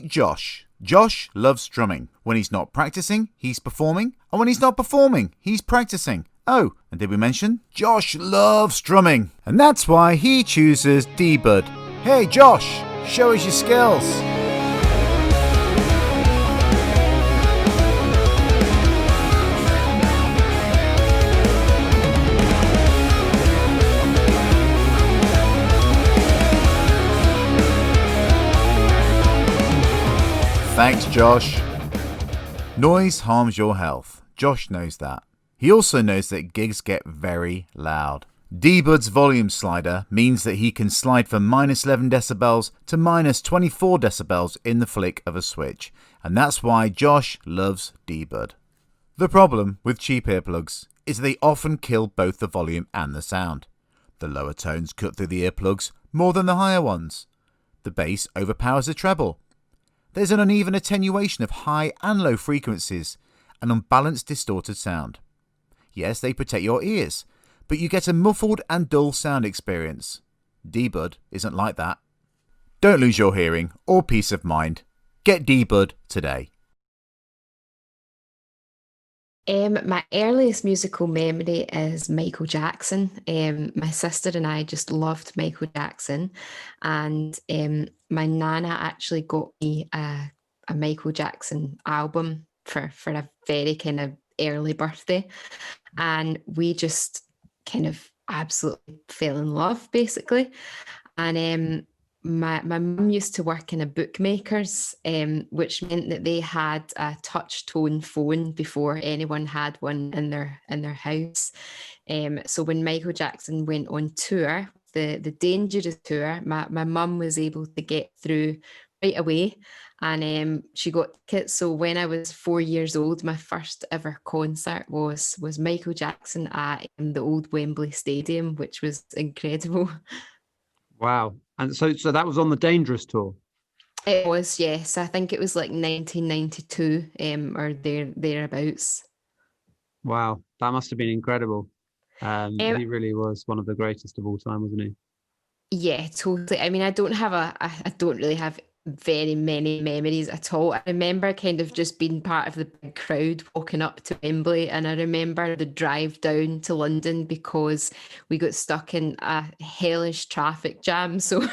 Josh. Josh loves drumming. When he's not practicing, he's performing. And when he's not performing, he's practicing. Oh, and did we mention? Josh loves drumming. And that's why he chooses D-Bud. Hey Josh, show us your skills. Thanks, Josh. Noise harms your health. Josh knows that. He also knows that gigs get very loud. D-Bud's volume slider means that he can slide from minus 11 decibels to minus 24 decibels in the flick of a switch. And that's why Josh loves D-Bud. The problem with cheap earplugs is they often kill both the volume and the sound. The lower tones cut through the earplugs more than the higher ones. The bass overpowers the treble. There's an uneven attenuation of high and low frequencies, an unbalanced distorted sound. Yes, they protect your ears, but you get a muffled and dull sound experience. D-Bud isn't like that. Don't lose your hearing or peace of mind. Get D-Bud today. My earliest musical memory is Michael Jackson. My sister and I just loved Michael Jackson, and my nana actually got me a Michael Jackson album for a very kind of early birthday, and we just kind of absolutely fell in love, basically. And my mum used to work in a bookmaker's, which meant that they had a touch tone phone before anyone had one in their house. So when Michael Jackson went on tour, the Dangerous tour, my mum was able to get through right away, and she got tickets. So when I was 4 years old, my first ever concert was Michael Jackson at the old Wembley Stadium, which was incredible. Wow. And so that was on the Dangerous tour. It was, yes. I think it was like 1992, or thereabouts. Wow, that must have been incredible. Um, He really was one of the greatest of all time, wasn't he? yeah, totally. I mean, I don't really have very many memories at all. I remember kind of just being part of the big crowd walking up to Wembley, and I remember the drive down to London because we got stuck in a hellish traffic jam. So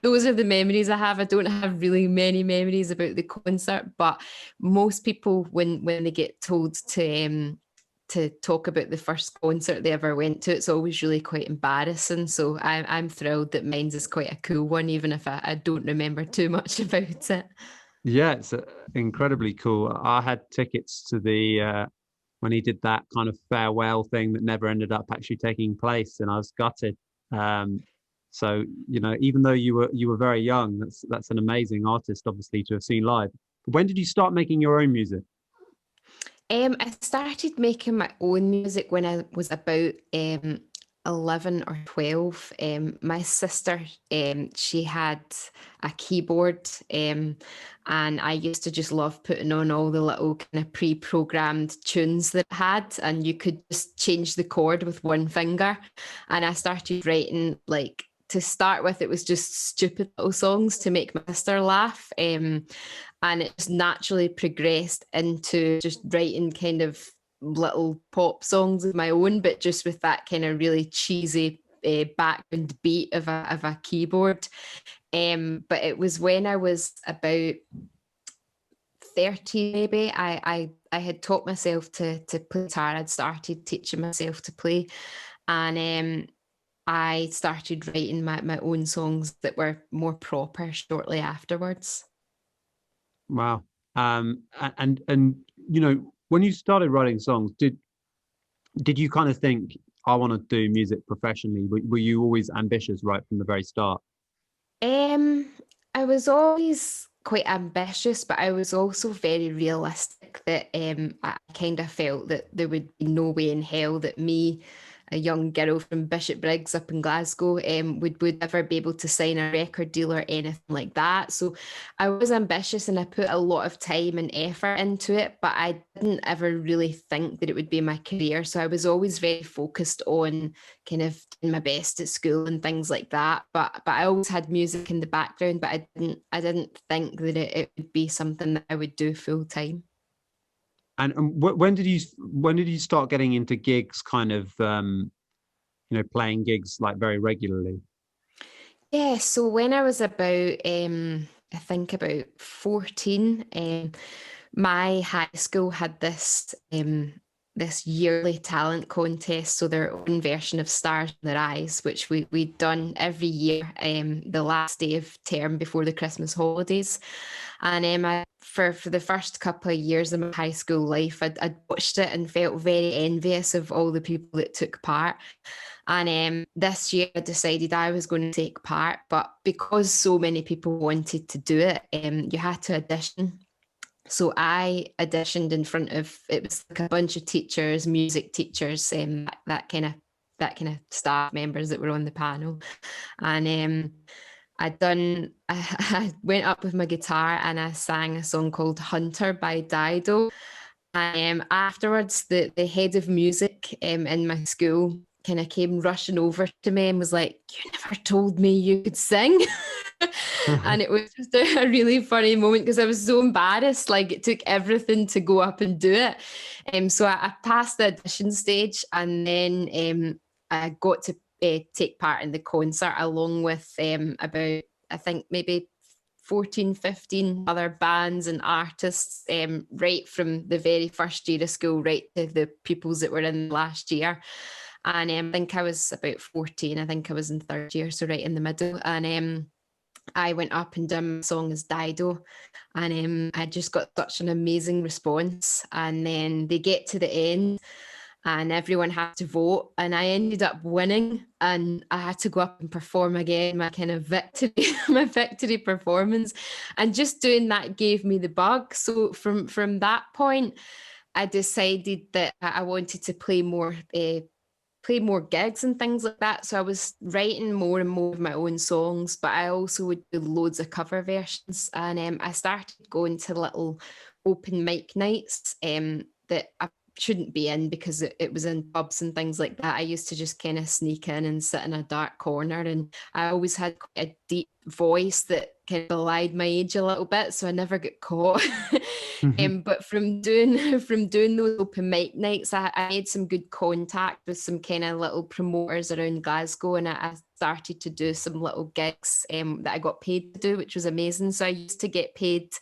those are the memories I have. I don't have really many memories about the concert, but most people when they get told to talk about the first concert they ever went to, it's always really quite embarrassing. So I'm thrilled that mine's is quite a cool one, even if I don't remember too much about it. Yeah, it's incredibly cool. I had tickets to the when he did that kind of farewell thing that never ended up actually taking place, and I was gutted. So even though you were very young, that's an amazing artist, obviously, to have seen live. When did you start making your own music? I started making my own music when I was about 11 or 12. My sister, she had a keyboard, and I used to just love putting on all the little kind of pre-programmed tunes that it had, and you could just change the chord with one finger. And I started writing, like, to start with, it was just stupid little songs to make my sister laugh. And it just naturally progressed into just writing kind of little pop songs of my own, but just with that kind of really cheesy background beat of a keyboard. But it was when I was about 30, maybe, I had taught myself to play guitar. I'd started teaching myself to play, and I started writing my own songs that were more proper shortly afterwards. Wow. And when you started writing songs, did you kind of think, I want to do music professionally? Were you always ambitious right from the very start? I was always quite ambitious, but I was also very realistic that I kind of felt that there would be no way in hell that me a young girl from Bishopbriggs up in Glasgow would ever be able to sign a record deal or anything like that. So I was ambitious and I put a lot of time and effort into it, but I didn't ever really think that it would be my career. So I was always very focused on kind of doing my best at school and things like that. But I always had music in the background, but I didn't think that it would be something that I would do full time. And when did you start getting into gigs, kind of playing gigs like very regularly? Yeah, so when I was about, I think about 14, my high school had this yearly talent contest, so their own version of Stars in Their Eyes, which we'd done every year, the last day of term before the Christmas holidays. And for the first couple of years of my high school life, I'd watched it and felt very envious of all the people that took part. And this year I decided I was going to take part, but because so many people wanted to do it, you had to audition. So I auditioned in front of, it was like a bunch of teachers, music teachers, that kind of staff members that were on the panel. And I went up with my guitar and I sang a song called Hunter by Dido. And afterwards, the head of music in my school kind of came rushing over to me and was like, "You never told me you could sing." And it was just a really funny moment because I was so embarrassed. Like, it took everything to go up and do it. So I passed the audition stage, and then I got to take part in the concert along with about, I think, maybe 14, 15 other bands and artists, right from the very first year of school right to the pupils that were in last year. And I think I was about 14. I think I was in third year, so right in the middle. And I went up and done my song as Dido, and I just got such an amazing response. And then they get to the end, and everyone had to vote, and I ended up winning, and I had to go up and perform again, my kind of victory, my victory performance. And just doing that gave me the bug. So from that point, I decided that I wanted to play more gigs and things like that. So I was writing more and more of my own songs, but I also would do loads of cover versions. And I started going to little open mic nights that I shouldn't be in because it was in pubs and things like that. I used to just kind of sneak in and sit in a dark corner, and I always had quite a deep voice that kind of belied my age a little bit, so I never got caught. But from doing those open mic nights, I made some good contact with some kind of little promoters around Glasgow, and I started to do some little gigs that I got paid to do, which was amazing. So I used to get paid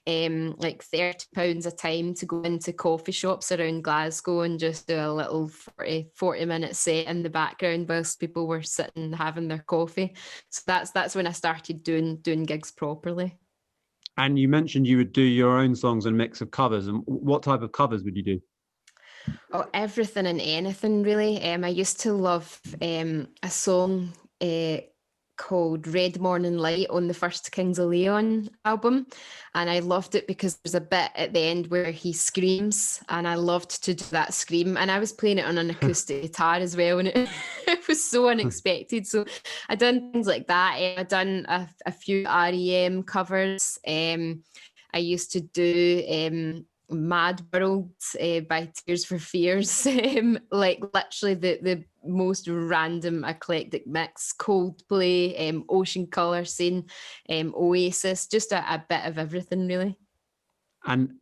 like £30 a time to go into coffee shops around Glasgow and just do a little 40-minute set in the background whilst people were sitting having their coffee. So that's when I started doing gigs properly. And you mentioned you would do your own songs and mix of covers. And what type of covers would you do? Oh, everything and anything, really. I used to love a song called Red Morning Light on the first Kings of Leon album. And I loved it because there's a bit at the end where he screams, and I loved to do that scream. And I was playing it on an acoustic guitar as well, and it was so unexpected. So I done things like that. I done a few REM covers. I used to do Mad World by Tears for Fears, like literally the most random eclectic mix. Coldplay, Ocean Colour Scene, Oasis, just a bit of everything, really. And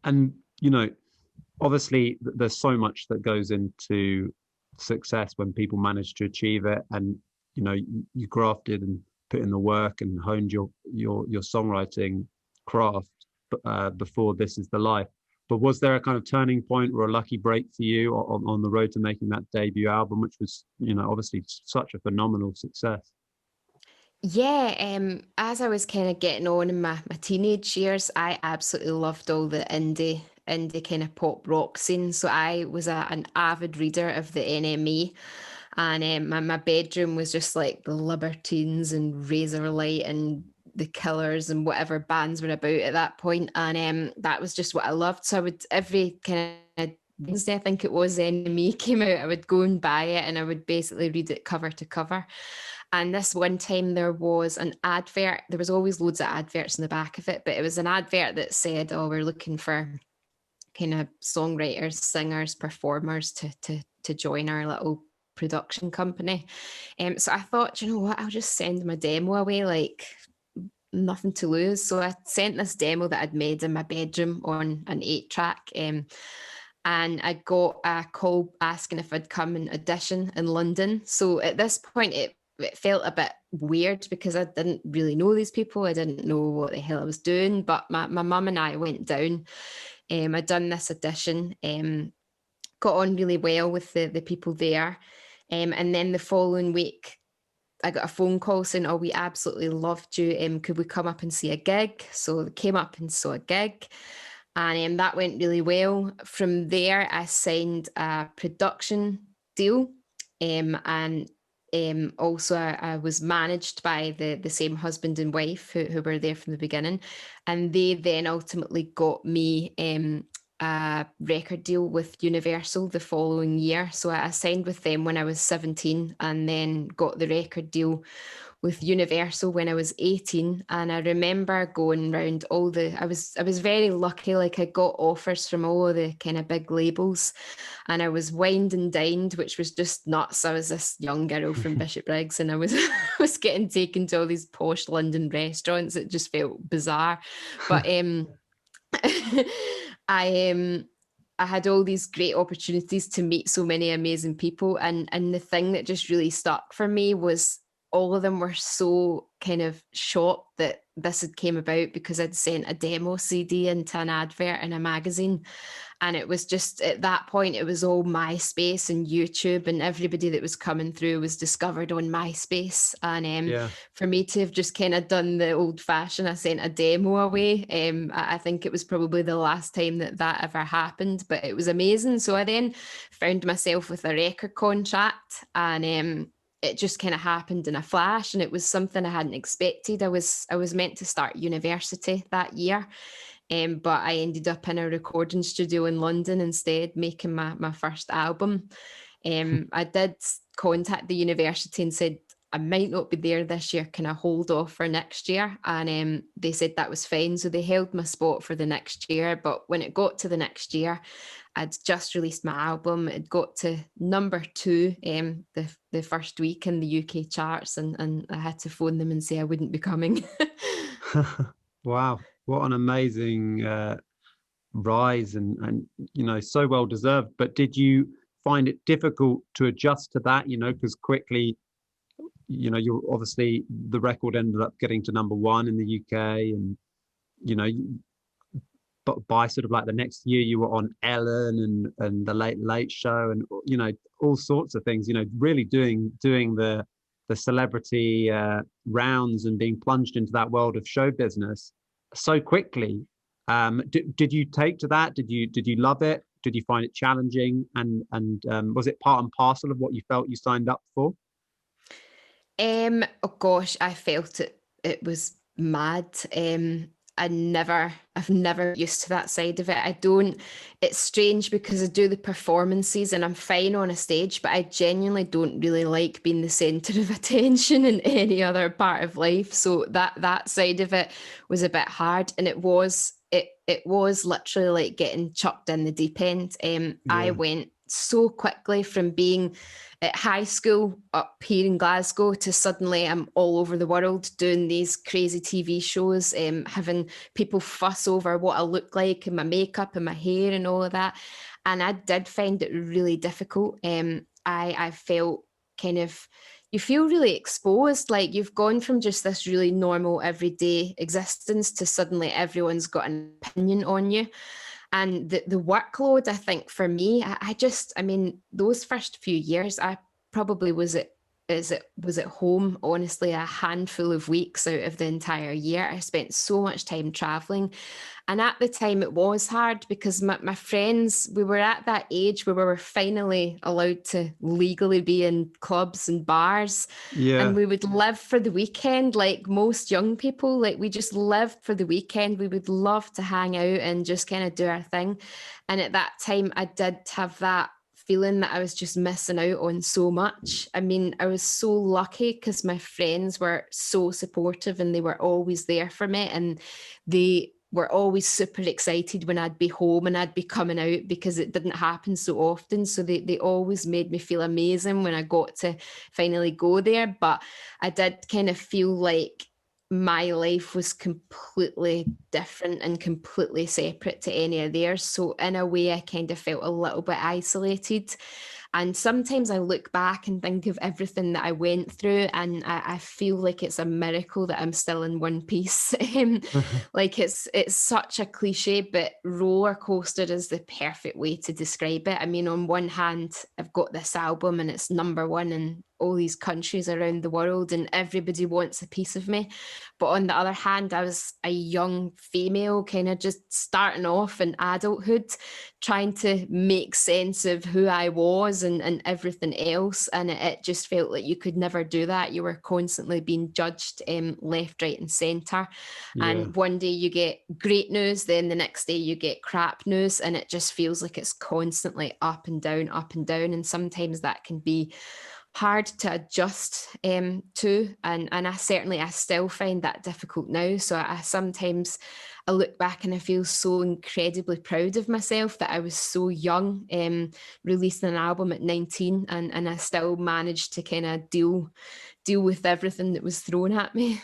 obviously there's so much that goes into success when people manage to achieve it, and you grafted and put in the work and honed your songwriting craft before This Is the Life. But was there a kind of turning point or a lucky break for you on the road to making that debut album, which was, obviously such a phenomenal success? Yeah, as I was kind of getting on in my teenage years, I absolutely loved all the indie kind of pop rock scene. So I was an avid reader of the NME, and my bedroom was just like the Libertines and Razorlight and the Killers and whatever bands were about at that point. And that was just what I loved. So I would every kind of Wednesday, I think it was, Enemy came out, I would go and buy it and I would basically read it cover to cover. And this one time there was an advert. There was always loads of adverts in the back of it, but it was an advert that said, oh, we're looking for kind of songwriters, singers, performers to join our little production company. So I thought, you know what, I'll just send my demo away, like nothing to lose. So I sent this demo that I'd made in my bedroom on an 8-track. And I got a call asking if I'd come and audition in London. So at this point, it felt a bit weird because I didn't really know these people. I didn't know what the hell I was doing. But my mum and I went down. I'd done this audition, got on really well with the people there. And then the following week, I got a phone call saying, oh, we absolutely loved you. Could we come up and see a gig? So I came up and saw a gig. And that went really well. From there, I signed a production deal. And also I was managed by the same husband and wife who were there from the beginning. And they then ultimately got me a record deal with Universal the following year. So I signed with them when I was 17 and then got the record deal with Universal when I was 18. And I remember going around I was very lucky, like I got offers from all of the kind of big labels and I was wined and dined, which was just nuts. I was this young girl from Bishopbriggs and I was getting taken to all these posh London restaurants. It just felt bizarre. But I had all these great opportunities to meet so many amazing people. And the thing that just really stuck for me was all of them were so kind of shocked that this had came about because I'd sent a demo CD into an advert in a magazine. And it was just at that point, it was all MySpace and YouTube, and everybody that was coming through was discovered on MySpace. And for me to have just kind of done the old fashioned, I sent a demo away. I think it was probably the last time that ever happened, but it was amazing. So I then found myself with a record contract, and it just kind of happened in a flash, and it was something I hadn't expected. I was meant to start university that year, but I ended up in a recording studio in London instead, making my first album. I did contact the university and said, I might not be there this year, can I hold off for next year? And they said that was fine. So they held my spot for the next year. But when it got to the next year, I'd just released my album. It got to number 2 the first week in the UK charts. And I had to phone them and say I wouldn't be coming. Wow. What an amazing rise and, you know, so well deserved. But did you find it difficult to adjust to that, you know, because quickly, you know, you're obviously the record ended up getting to number 1 in the UK, and you know, but by sort of like the next year you were on Ellen and the Late Late Show, and you know, all sorts of things, you know, really doing the celebrity rounds and being plunged into that world of show business so quickly. Did you take to that? Did you love it? Did you find it challenging? And was it part and parcel of what you felt you signed up for? Oh gosh, I felt it was mad. I've never used to that side of it. It's strange because I do the performances and I'm fine on a stage, but I genuinely don't really like being the center of attention in any other part of life. So that side of it was a bit hard, and it was literally like getting chucked in the deep end. I went so quickly from being at high school up here in Glasgow to suddenly I'm all over the world doing these crazy TV shows, having people fuss over what I look like and my makeup and my hair and all of that. And I did find it really difficult. I felt kind of, you feel really exposed, like you've gone from just this really normal everyday existence to suddenly everyone's got an opinion on you. And the workload, I think for me, I mean, those first few years, I probably was at was at home, honestly, a handful of weeks out of the entire year. I spent so much time traveling. And at the time, it was hard because my friends, we were at that age where we were finally allowed to legally be in clubs and bars. And Yeah. we would live for the weekend, like most young people. Like, we just lived for the weekend. We would love to hang out and just kind of do our thing. And at that time, I did have that feeling that I was just missing out on so much. I mean, I was so lucky because my friends were so supportive and they were always there for me. And they were always super excited when I'd be home and I'd be coming out, because it didn't happen so often. So they always made me feel amazing when I got to finally go there. But I did kind of feel like my life was completely different and completely separate to any of theirs. So in a way, I kind of felt a little bit isolated. And sometimes I look back and think of everything that I went through, and I feel like it's a miracle that I'm still in one piece. Like, it's such a cliche, but roller coaster is the perfect way to describe it. I mean, on one hand, I've got this album and it's #1 in all these countries around the world, and everybody wants a piece of me. But on the other hand, I was a young female, kind of just starting off in adulthood, trying to make sense of who I was and everything else. And it just felt like you could never do that. You were constantly being judged left, right, and centre. Yeah. And one day you get great news, then the next day you get crap news. And it just feels like it's constantly up and down, up and down. And sometimes that can be hard to adjust to, and I still find that difficult now. So I sometimes I look back and I feel so incredibly proud of myself that I was so young, releasing an album at 19, and I still managed to kind of deal with everything that was thrown at me.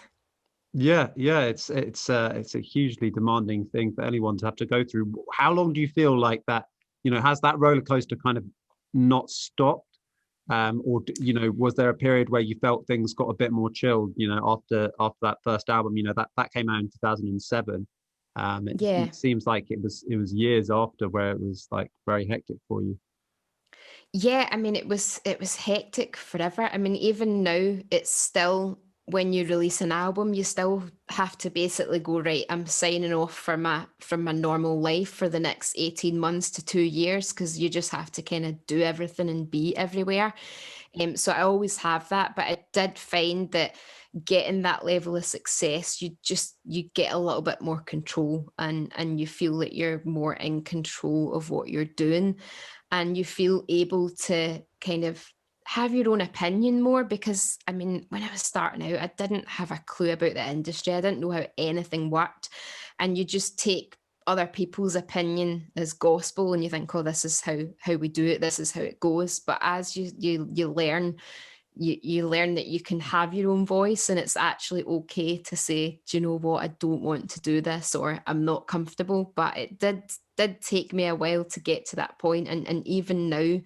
Yeah, yeah, it's a hugely demanding thing for anyone to have to go through. How long do you feel like that, has that roller coaster kind of not stopped? Or was there a period where you felt things got a bit more chilled, after that first album, that came out in 2007. Yeah. It seems like it was years after where it was like very hectic for you. Yeah, I mean, it was hectic forever. I mean, even now, it's still, when you release an album, you still have to basically go, right, I'm signing off from my normal life for the next 18 months to 2 years, because you just have to kind of do everything and be everywhere. So I always have that, but I did find that getting that level of success, you get a little bit more control, and you feel that you're more in control of what you're doing, and you feel able to kind of have your own opinion more. Because I mean, when I was starting out, I didn't have a clue about the industry. I didn't know how anything worked. And you just take other people's opinion as gospel, and you think, oh, this is how we do it, this is how it goes. But as you learn, you learn that you can have your own voice, and it's actually okay to say, do you know what, I don't want to do this, or I'm not comfortable. But it did take me a while to get to that point, and even now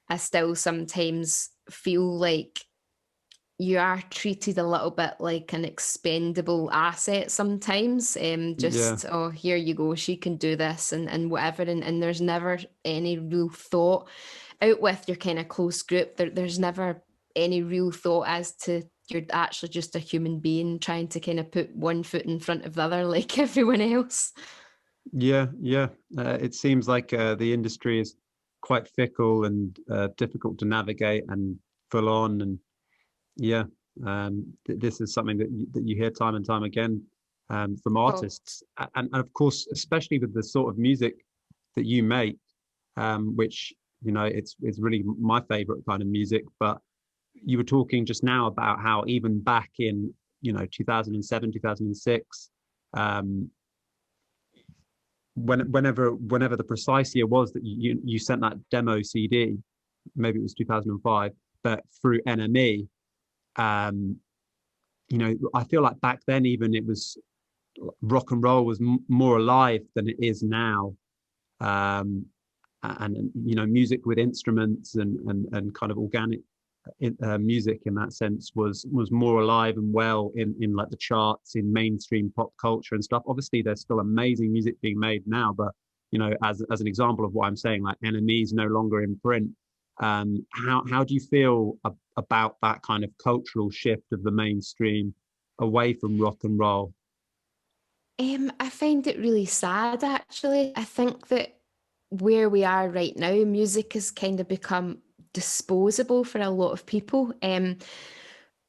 I still sometimes feel like you are treated a little bit like an expendable asset sometimes. Yeah. Just, oh, here you go, she can do this, and whatever. And there's never any real thought out with your kind of close group. There's never any real thought as to, you're actually just a human being trying to kind of put one foot in front of the other like everyone else. Yeah, yeah. It seems like the industry is quite fickle and difficult to navigate and full on. And yeah, this is something that you hear time and time again from Oh, artists, and of course, especially with the sort of music that you make, which it's really my favorite kind of music. But you were talking just now about how even back in 2007, 2006. Whenever the precise year was that you sent that demo CD, maybe it was 2005, but through NME, um, I feel like back then even it was, rock and roll was more alive than it is now. um, and music with instruments and kind of organic music in that sense was more alive and well in like the charts, in mainstream pop culture and stuff. Obviously there's still amazing music being made now, but as an example of what I'm saying, like NME's no longer in print. How do you feel about that kind of cultural shift of the mainstream away from rock and roll? I find it really sad, actually. I think that where we are right now, music has kind of become disposable for a lot of people.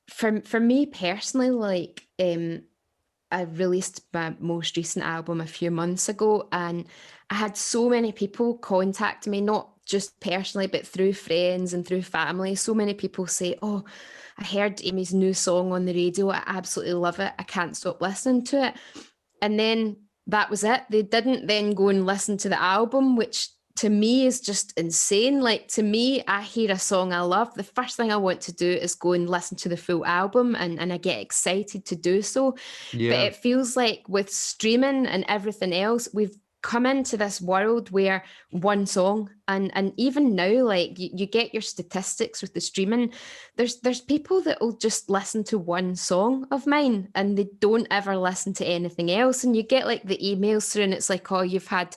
For me personally, like I released my most recent album a few months ago, and I had so many people contact me, not just personally, but through friends and through family. So many people say, "Oh, I heard Amy's new song on the radio. I absolutely love it. I can't stop listening to it." And then that was it. They didn't then go and listen to the album, which to me is just insane. Like, to me, I hear a song I love, the first thing I want to do is go and listen to the full album, and I get excited to do so. But Yeah, it feels like with streaming and everything else, we've come into this world where one song, and even now, like you get your statistics with the streaming, there's people that will just listen to one song of mine and they don't ever listen to anything else, and you get like the emails through and it's like, oh, you've had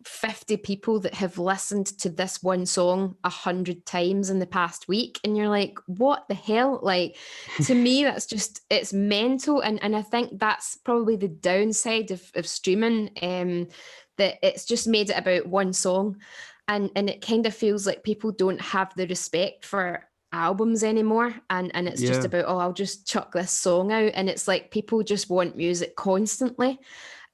50 people that have listened to this one song 100 times in the past week, and you're like, what the hell? Like, to me, that's just, it's mental. And I think that's probably the downside of streaming, that it's just made it about one song, and it kind of feels like people don't have the respect for albums anymore, and it's just yeah, about, oh, I'll just chuck this song out, and it's like people just want music constantly.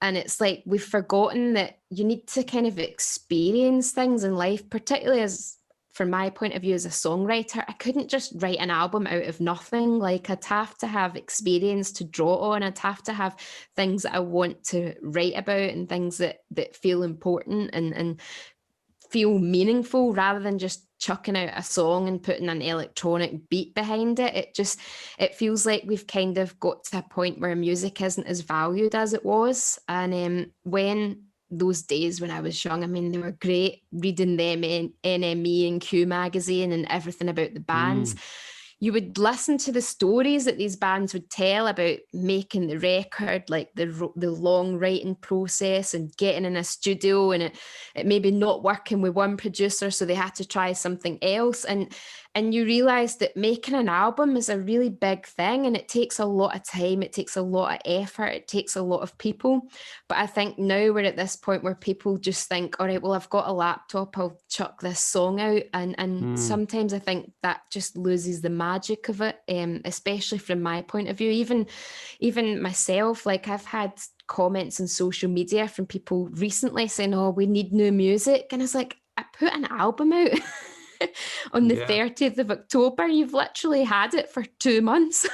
And it's like we've forgotten that you need to kind of experience things in life, particularly as, from my point of view as a songwriter, I couldn't just write an album out of nothing. Like, I'd have to have experience to draw on. I'd have to have things that I want to write about and things that feel important and feel meaningful, rather than just chucking out a song and putting an electronic beat behind it. It feels like we've kind of got to a point where music isn't as valued as it was. And when those days when I was young, I mean, they were great, reading them in NME and Q magazine and everything about the bands. mm, You would listen to the stories that these bands would tell about making the record, like the long writing process and getting in a studio, and it maybe not working with one producer, so they had to try something else. And you realize that making an album is a really big thing, and it takes a lot of time, it takes a lot of effort, it takes a lot of people. But I think now we're at this point where people just think, all right, well, I've got a laptop, I'll chuck this song out. And mm, sometimes I think that just loses the magic of it, especially from my point of view. Even myself, like, I've had comments on social media from people recently saying, oh, we need new music. And it's like, I put an album out on the yeah, 30th of October. You've literally had it for 2 months.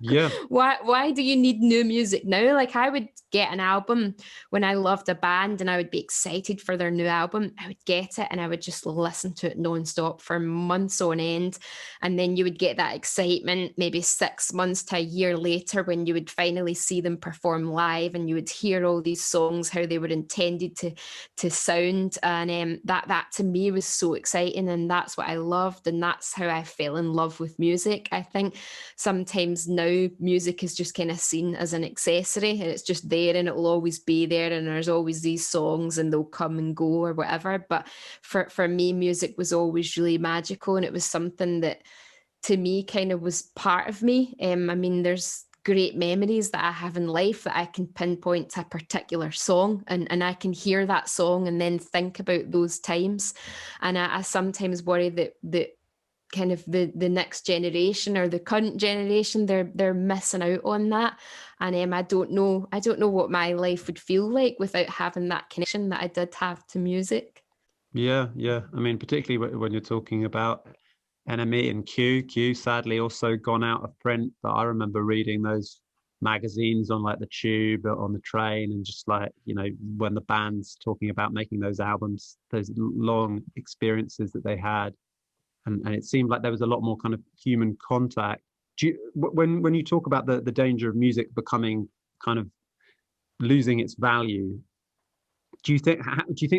yeah, Why do you need new music now? Like, I would get an album when I loved a band and I would be excited for their new album. I would get it and I would just listen to it nonstop for months on end. And then you would get that excitement maybe 6 months to a year later when you would finally see them perform live, and you would hear all these songs, how they were intended to sound. And that to me was so exciting, and that's what I loved, and that's how I fell in love with music. I think sometimes now music is just kind of seen as an accessory, and it's just there and it will always be there, and there's always these songs and they'll come and go or whatever. But for me, music was always really magical, and it was something that to me kind of was part of me. I mean, there's great memories that I have in life that I can pinpoint to a particular song, and I can hear that song and then think about those times. And I sometimes worry that kind of the next generation or the current generation, they're missing out on that. And I don't know what my life would feel like without having that connection that I did have to music. yeah, yeah. I mean, particularly when you're talking about NME and Q sadly also gone out of print, but I remember reading those magazines on like the tube or on the train, and just like, when the band's talking about making those albums, those long experiences that they had, and it seemed like there was a lot more kind of human contact. When you talk about the danger of music becoming kind of losing its value, do you think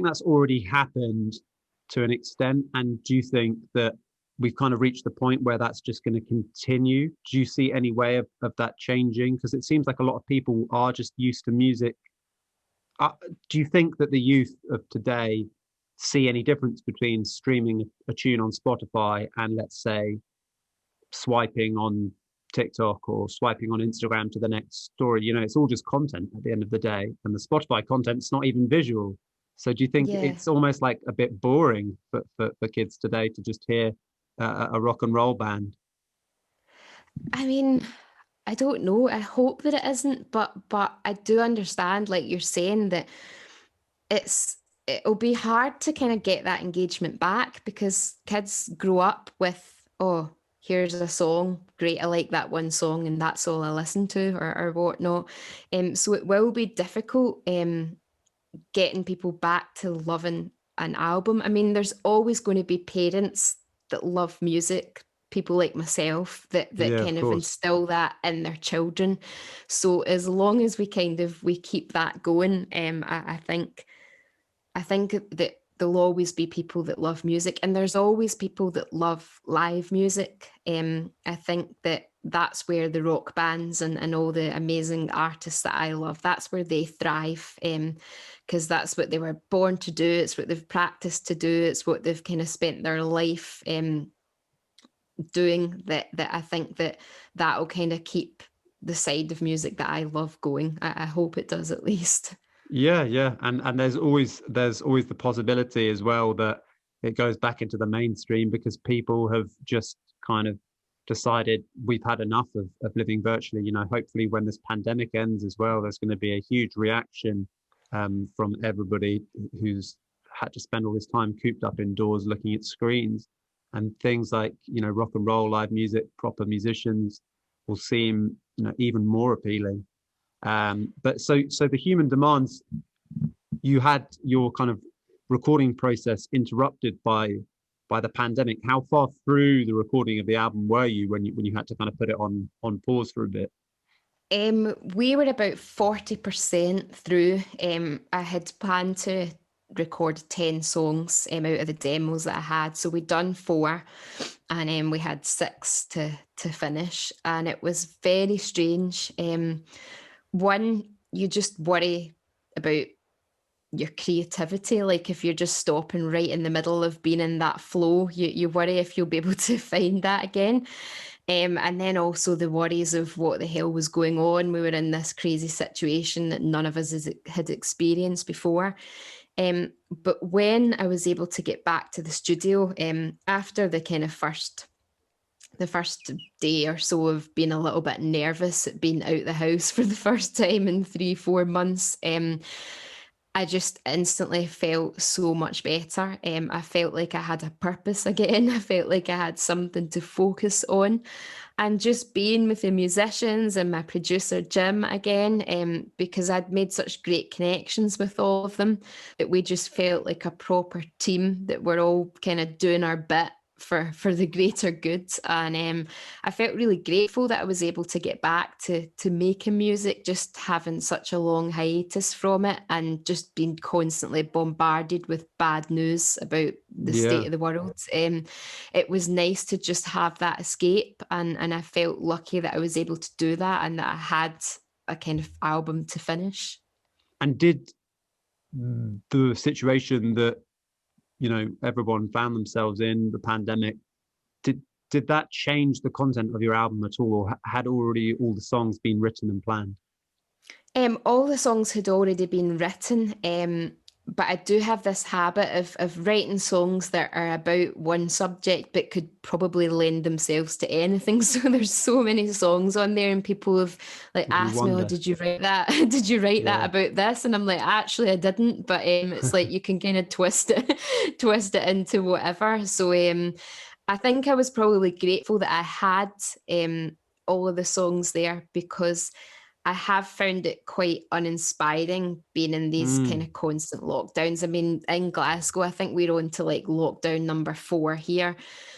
that's already happened to an extent, and do you think that we've kind of reached the point where that's just going to continue? Do you see any way of that changing? Because it seems like a lot of people are just used to music. Do you think that the youth of today see any difference between streaming a tune on Spotify and, let's say, swiping on TikTok or swiping on Instagram to the next story. You know, it's all just content at the end of the day, and the Spotify content's not even visual. So do you think Yeah. it's almost like a bit boring for kids today to just hear a rock and roll band? I mean, I don't know. I hope that it isn't, but I do understand, like you're saying, that it'll be hard to kind of get that engagement back because kids grow up with, oh, here's a song, great, I like that one song, and that's all I listen to, or whatnot. So it will be difficult getting people back to loving an album. I mean, there's always going to be parents that love music, people like myself that Yeah, of kind of course. instill that in their children. So as long as we keep that going, I think that there'll always be people that love music, and there's always people that love live music. I think that that's where the rock bands and all the amazing artists that I love, that's where they thrive, because that's what they were born to do. It's what they've practiced to do. It's what they've kind of spent their life doing. That I think that will kind of keep the side of music that I love going. I hope it does, at least. Yeah, yeah, and there's always the possibility as well that it goes back into the mainstream because people have just kind of decided we've had enough of living virtually. You know, hopefully when this pandemic ends as well, there's going to be a huge reaction from everybody who's had to spend all this time cooped up indoors looking at screens, and things like, you know, rock and roll, live music, proper musicians will seem, you know, even more appealing. But so the human demands, you had your kind of recording process interrupted by the pandemic. How far through the recording of the album were you when you had to kind of put it on pause for a bit? We were about 40% through. I had planned to record 10 songs out of the demos that I had. So we'd done 4, and we had 6 to finish. And it was very strange. One, you just worry about your creativity. Like if you're just stopping right in the middle of being in that flow, you worry if you'll be able to find that again. And then also the worries of what the hell was going on. We were in this crazy situation that none of us had experienced before. But when I was able to get back to the studio, after the kind of the first day or so of being a little bit nervous at being out the house for the first time in 3-4 months, I just instantly felt so much better. I felt like I had a purpose again. I felt like I had something to focus on. And just being with the musicians and my producer, Jim, again, because I'd made such great connections with all of them, that we just felt like a proper team, that we're all kind of doing our bit for the greater good. And I felt really grateful that I was able to get back to making music, just having such a long hiatus from it and just being constantly bombarded with bad news about the Yeah. state of the world. It was nice to just have that escape, and I felt lucky that I was able to do that and that I had a kind of album to finish. And did the situation that, you know, everyone found themselves in, the pandemic, did that change the content of your album at all, or had already all the songs been written and planned? All the songs had already been written, but I do have this habit of writing songs that are about one subject but could probably lend themselves to anything. So there's so many songs on there, and people have like You asked me, "Oh, wonder. did you write that? Did you write that Yeah. about this?" And I'm like, "Actually, I didn't." But it's like you can kind of twist it, twist it into whatever. So I think I was probably grateful that I had all of the songs there, because I have found it quite uninspiring being in these kind Mm, of constant lockdowns. I mean, in Glasgow, I think we're on to like lockdown number 4 here.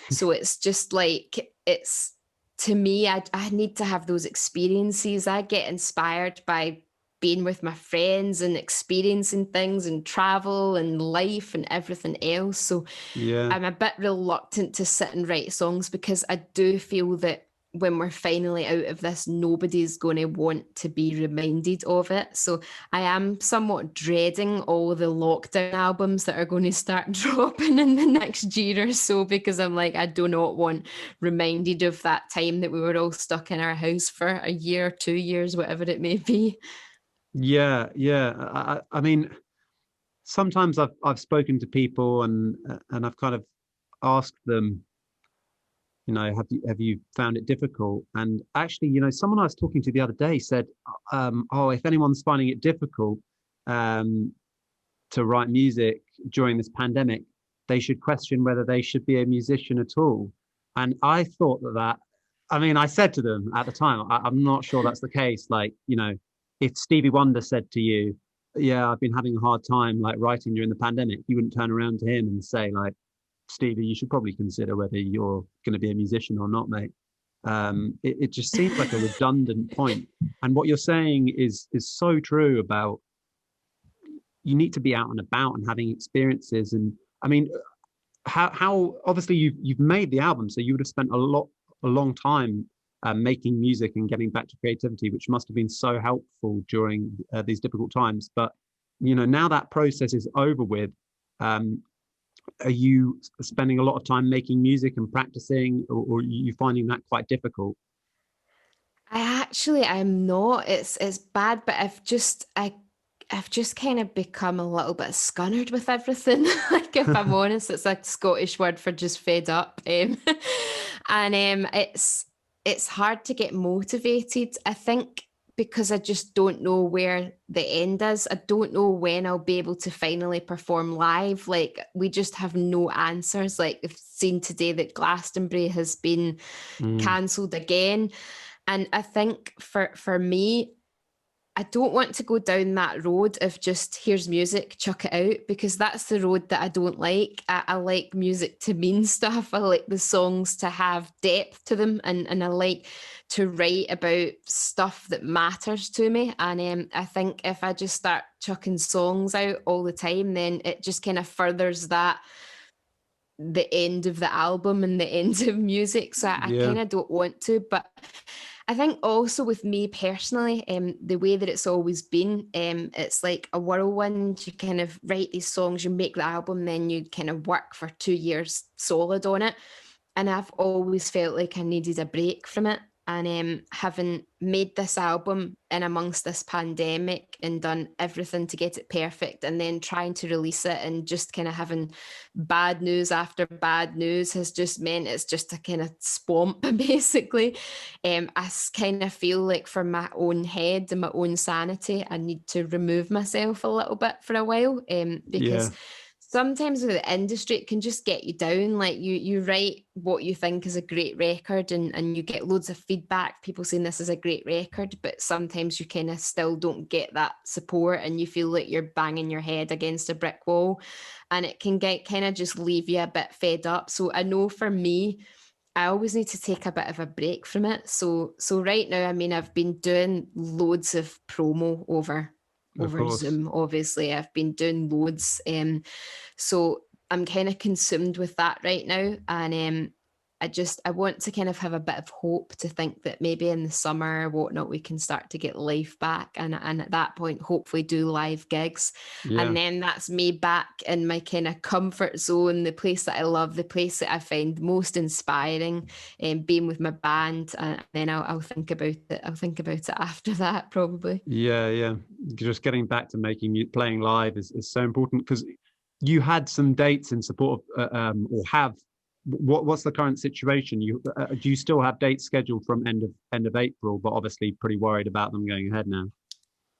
So it's just like, it's, to me, I need to have those experiences. I get inspired by being with my friends and experiencing things and travel and life and everything else. So yeah. I'm a bit reluctant to sit and write songs, because I do feel that when we're finally out of this, nobody's going to want to be reminded of it. So I am somewhat dreading all the lockdown albums that are going to start dropping in the next year or so, because I'm like, I do not want reminded of that time that we were all stuck in our house for a year, 2 years, whatever it may be. Yeah, yeah. I mean, sometimes I've spoken to people and I've kind of asked them, have you found it difficult? And actually, someone I was talking to the other day said, oh, if anyone's finding it difficult to write music during this pandemic, they should question whether they should be a musician at all. And I thought I mean, I said to them at the time, I'm not sure that's the case. Like, if Stevie Wonder said to you, yeah, I've been having a hard time like writing during the pandemic, you wouldn't turn around to him and say like, Stevie, you should probably consider whether you're going to be a musician or not, mate. It just seems like a redundant point. And what you're saying is so true about you need to be out and about and having experiences. And I mean, how obviously you've made the album, so you would have spent a long time making music and getting back to creativity, which must have been so helpful during these difficult times. But now that process is over with. Are you spending a lot of time making music and practicing, or are you finding that quite difficult? I'm not. It's bad, but I've just kind of become a little bit scunnered with everything. Like, if I'm honest, it's a Scottish word for just fed up. And it's hard to get motivated, I think, because I just don't know where the end is. I don't know when I'll be able to finally perform live. Like, we just have no answers. Like, I've seen today that Glastonbury has been cancelled again. And I think for me, I don't want to go down that road of just here's music, chuck it out, because that's the road that I don't like. I like music to mean stuff. I like the songs to have depth to them, and I like to write about stuff that matters to me. And I think if I just start chucking songs out all the time, then it just kind of furthers that the end of the album and the end of music. So I Yeah, kind of don't want to. But I think also with me personally, the way that it's always been, it's like a whirlwind. You kind of write these songs, you make the album, then you kind of work for 2 years solid on it. And I've always felt like I needed a break from it. And having made this album in amongst this pandemic and done everything to get it perfect, and then trying to release it and just kind of having bad news after bad news has just meant it's just a kind of swamp, basically. I kind of feel like for my own head and my own sanity, I need to remove myself a little bit for a while, yeah, because sometimes with the industry, it can just get you down. Like, you write what you think is a great record, and you get loads of feedback, people saying this is a great record, but sometimes you kind of still don't get that support and you feel like you're banging your head against a brick wall, and it can get kind of just leave you a bit fed up. So I know for me, I always need to take a bit of a break from it. So right now, I mean, I've been doing loads of promo of over course. Zoom. Obviously, I've been doing loads. So I'm kind of consumed with that right now. And I want to kind of have a bit of hope to think that maybe in the summer or whatnot, we can start to get life back. And at that point, hopefully do live gigs. Yeah, And then that's me back in my kind of comfort zone, the place that I love, the place that I find most inspiring, being with my band. And then I'll think about it. I'll think about it after that, probably. yeah, yeah. Just getting back to playing live is so important, because you had some dates in support of, or have. What's the current situation? Do you still have dates scheduled from end of April, but obviously pretty worried about them going ahead now?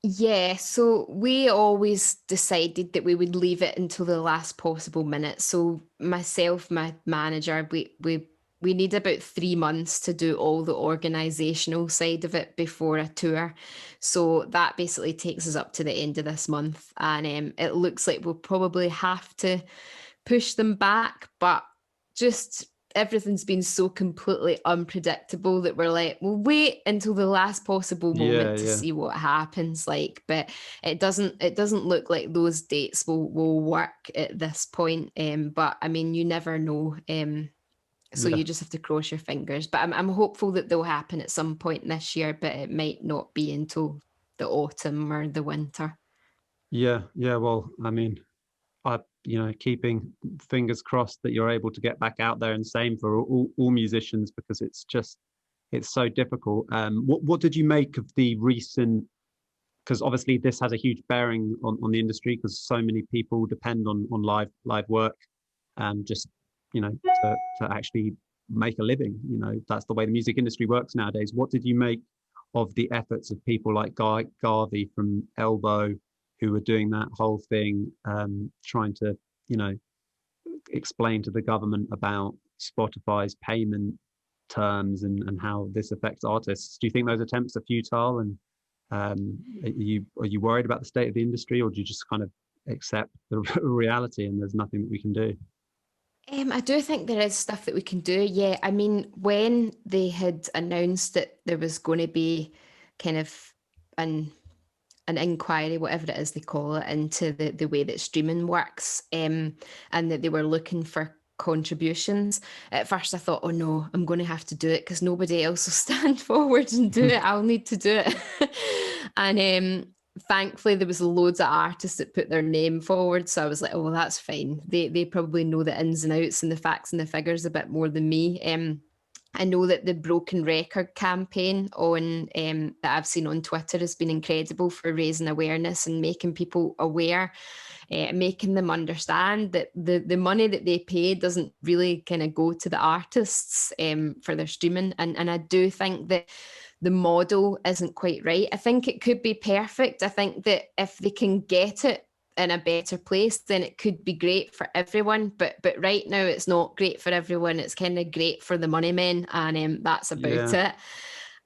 Yeah, so we always decided that we would leave it until the last possible minute. So myself, my manager, we need about 3 months to do all the organizational side of it before a tour. So that basically takes us up to the end of this month. And it looks like we'll probably have to push them back, but just everything's been so completely unpredictable that we're like, we'll wait until the last possible Yeah, moment to yeah, see what happens. Like, but it doesn't look like those dates will work at this point. But I mean, you never know. So you just have to cross your fingers. But I'm hopeful that they'll happen at some point this year, but it might not be until the autumn or the winter. Yeah, well, I mean, keeping fingers crossed that you're able to get back out there, and same for all musicians, because it's so difficult. What did you make of the recent? Because obviously this has a huge bearing on the industry, because so many people depend on live work, just to actually make a living. That's the way the music industry works nowadays. What did you make of the efforts of people like Garvey from Elbow, who were doing that whole thing, trying to explain to the government about Spotify's payment terms and how this affects artists? Do you think those attempts are futile? And are you worried about the state of the industry, or do you just kind of accept the reality and there's nothing that we can do? I do think there is stuff that we can do. Yeah, I mean, when they had announced that there was going to be kind of an inquiry, whatever it is they call it, into the way that streaming works, and that they were looking for contributions. At first I thought, oh no, I'm going to have to do it because nobody else will stand forward and do it. I'll need to do it. And thankfully there was loads of artists that put their name forward, so I was like, oh well, that's fine. They probably know the ins and outs and the facts and the figures a bit more than me. I know that the Broken Record campaign that I've seen on Twitter has been incredible for raising awareness and making people aware, making them understand that the money that they pay doesn't really kind of go to the artists for their streaming. And I do think that the model isn't quite right. I think it could be perfect. I think that if they can get it in a better place, then it could be great for everyone. But right now it's not great for everyone. It's kind of great for the money men, and that's about it.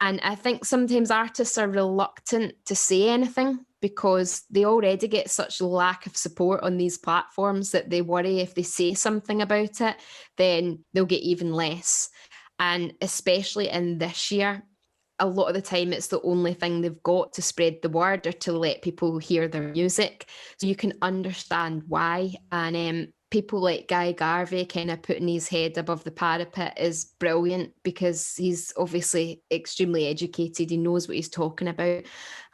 And I think sometimes artists are reluctant to say anything because they already get such lack of support on these platforms that they worry if they say something about it, then they'll get even less. And especially in this year, a lot of the time it's the only thing they've got to spread the word or to let people hear their music. So you can understand why. And people like Guy Garvey kind of putting his head above the parapet is brilliant, because he's obviously extremely educated. He knows what he's talking about.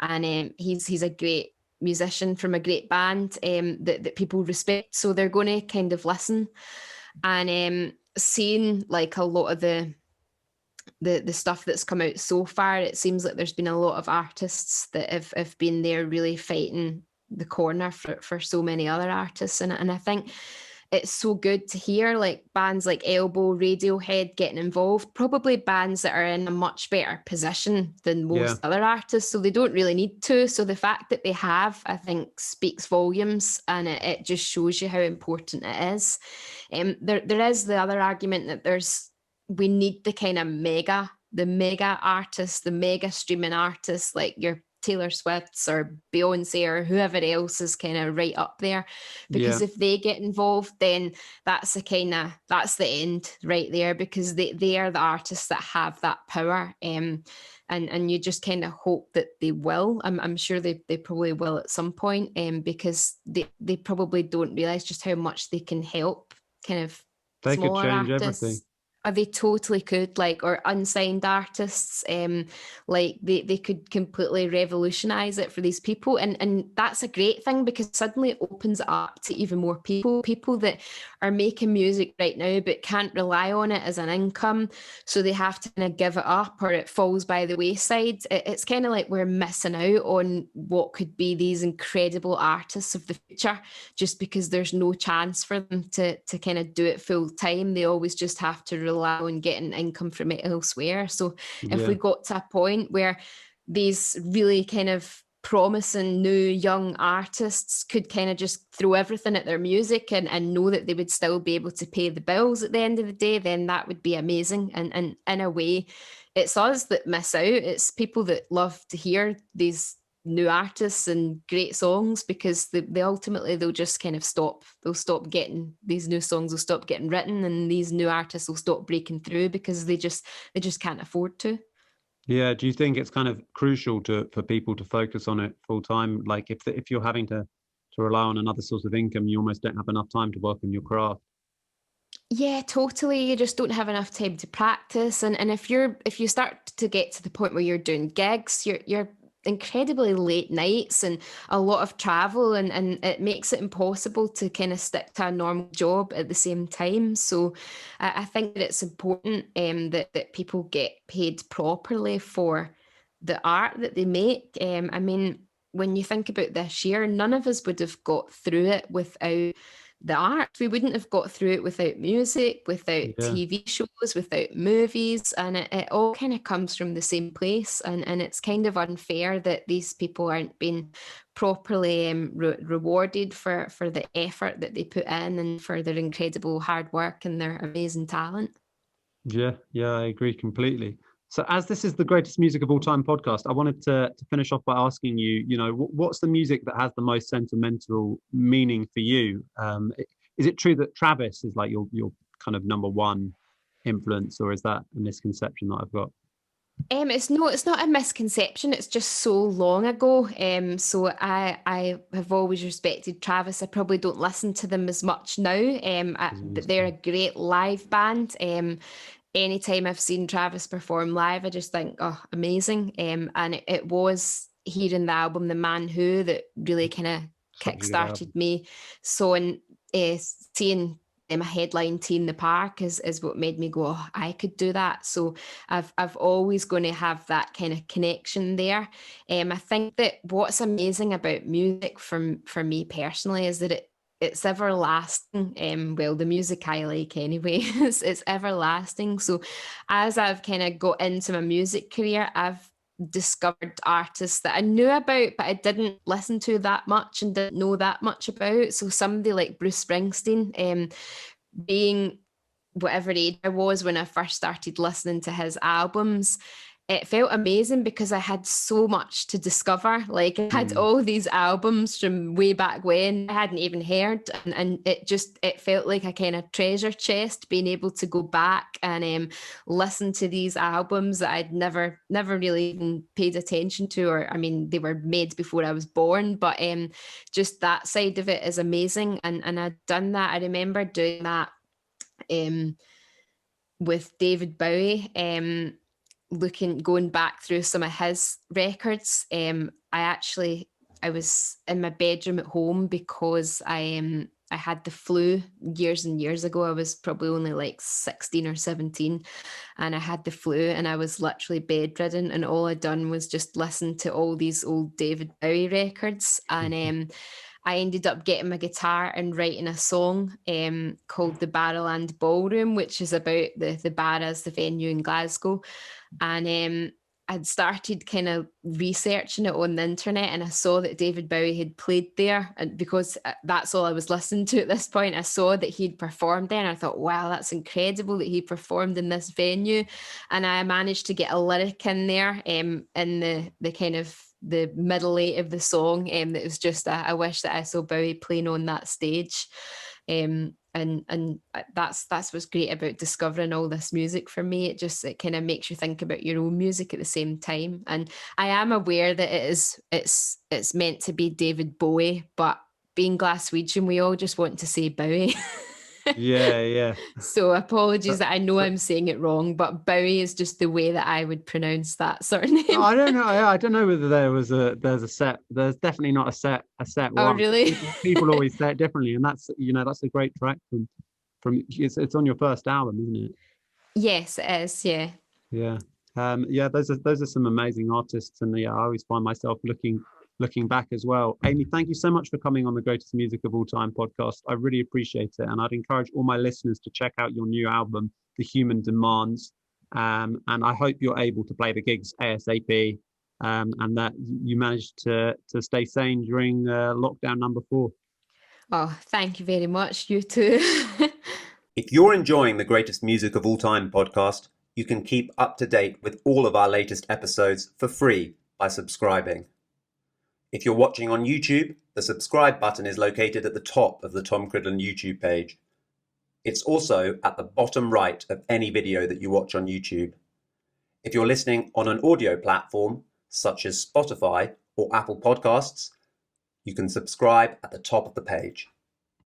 And he's a great musician from a great band that people respect. So they're going to kind of listen. And seeing like a lot of the stuff that's come out so far, it seems like there's been a lot of artists that have been there really fighting the corner for so many other artists. And I think it's so good to hear like bands like Elbow, Radiohead getting involved, probably bands that are in a much better position than most other artists, so they don't really need to. So the fact that they have, I think, speaks volumes, and it just shows you how important it is. There is the other argument that we need the mega artists, the mega streaming artists, like your Taylor Swifts or Beyonce or whoever else is kind of right up there, because if they get involved, then that's the end right there, because they are the artists that have that power. And you just kind of hope that they will. I'm sure they probably will at some point, because they probably don't realize just how much they can help kind of they smaller could change artists. everything. They totally could, or unsigned artists, they could completely revolutionize it for these people, and that's a great thing, because suddenly it opens it up to even more people that are making music right now but can't rely on it as an income, so they have to kind of give it up or it falls by the wayside. It's kind of like we're missing out on what could be these incredible artists of the future, just because there's no chance for them to kind of do it full time. They always just have to rely on getting income from it elsewhere. So if we got to a point where these really kind of promising new young artists could kind of just throw everything at their music and know that they would still be able to pay the bills at the end of the day, then that would be amazing. And in a way, it's us that miss out. It's people that love to hear these new artists and great songs, because they ultimately they'll just kind of stop getting these new songs, will stop getting written, and these new artists will stop breaking through because they just can't afford to. Do you think it's kind of crucial for people to focus on it full time? Like if you're having to rely on another source of income, you almost don't have enough time to work on your craft. Yeah, totally. You just don't have enough time to practice. And if you start to get to the point where you're doing gigs, you're incredibly late nights and a lot of travel, and it makes it impossible to kind of stick to a normal job at the same time. So I think that it's important that people get paid properly for the art that they make. I mean, when you think about this year, none of us would have got through it without the art. We wouldn't have got through it without music, without Yeah. TV shows, without movies, and it all kind of comes from the same place. And it's kind of unfair that these people aren't being properly rewarded for the effort that they put in and for their incredible hard work and their amazing talent. Yeah, I agree completely. So, as this is the greatest music of all time podcast, I wanted to finish off by asking you, what's the music that has the most sentimental meaning for you? Is it true that Travis is like your kind of number one influence, or is that a misconception that I've got? It's not a misconception. It's just so long ago. So I have always respected Travis. I probably don't listen to them as much now. But they're a great live band. Anytime I've seen Travis perform live, I just think, oh, amazing. And it was hearing the album The Man Who that really kind of Such a good kick-started album. me. So, and seeing a headline Tea in the Park is what made me go, oh, I could do that. So I've always going to have that kind of connection there. I think that what's amazing about music for me personally is that it's everlasting. Well, the music I like anyway, it's everlasting. So as I've kind of got into my music career, I've discovered artists that I knew about, but I didn't listen to that much and didn't know that much about. So somebody like Bruce Springsteen, being whatever age I was when I first started listening to his albums, it felt amazing because I had so much to discover. Like I had Mm. all these albums from way back when I hadn't even heard, and it felt like a kind of treasure chest being able to go back and listen to these albums that I'd never really even paid attention to, or I mean they were made before I was born, but just that side of it is amazing, and I'd done that. I remember doing that um with David Bowie, going back through some of his records. I was in my bedroom at home because I had the flu years and years ago. I was probably only like 16 or 17, and I had the flu and I was literally bedridden, and all I'd done was just listen to all these old David Bowie records. And I ended up getting my guitar and writing a song called The Barrowland Ballroom, which is about the bar as the venue in Glasgow. And I'd started kind of researching it on the internet, and I saw that David Bowie had played there. And because that's all I was listening to at this point, I saw that he'd performed there, and I thought, wow, that's incredible that he performed in this venue. And I managed to get a lyric in there in the kind of the middle eight of the song, that was just I wish that I saw Bowie playing on that stage. And that's what's great about discovering all this music for me. It kind of makes you think about your own music at the same time. And I am aware that it's meant to be David Bowie, but being Glaswegian, we all just want to say Bowie. Yeah. So apologies But, that I know but I'm saying it wrong, but Bowie is just the way that I would pronounce that no, surname. I don't know. I don't know whether there's a set. There's definitely not a set Oh, one. really? People always say it differently, and that's a great track from it's on your first album, isn't it? Yes, it is. Yeah. Yeah. Yeah, those are some amazing artists, and yeah, I always find myself looking back as well. Amy, thank you so much for coming on the Greatest Music of All Time podcast. I really appreciate it, and I'd encourage all my listeners to check out your new album, The Human Demands. And I hope you're able to play the gigs ASAP, and that you managed to stay sane during lockdown number 4. Oh, thank you very much. You too. If you're enjoying the Greatest Music of All Time podcast, you can keep up to date with all of our latest episodes for free by subscribing. If you're watching on YouTube, the subscribe button is located at the top of the Tom Cridland YouTube page. It's also at the bottom right of any video that you watch on YouTube. If you're listening on an audio platform, such as Spotify or Apple Podcasts, you can subscribe at the top of the page.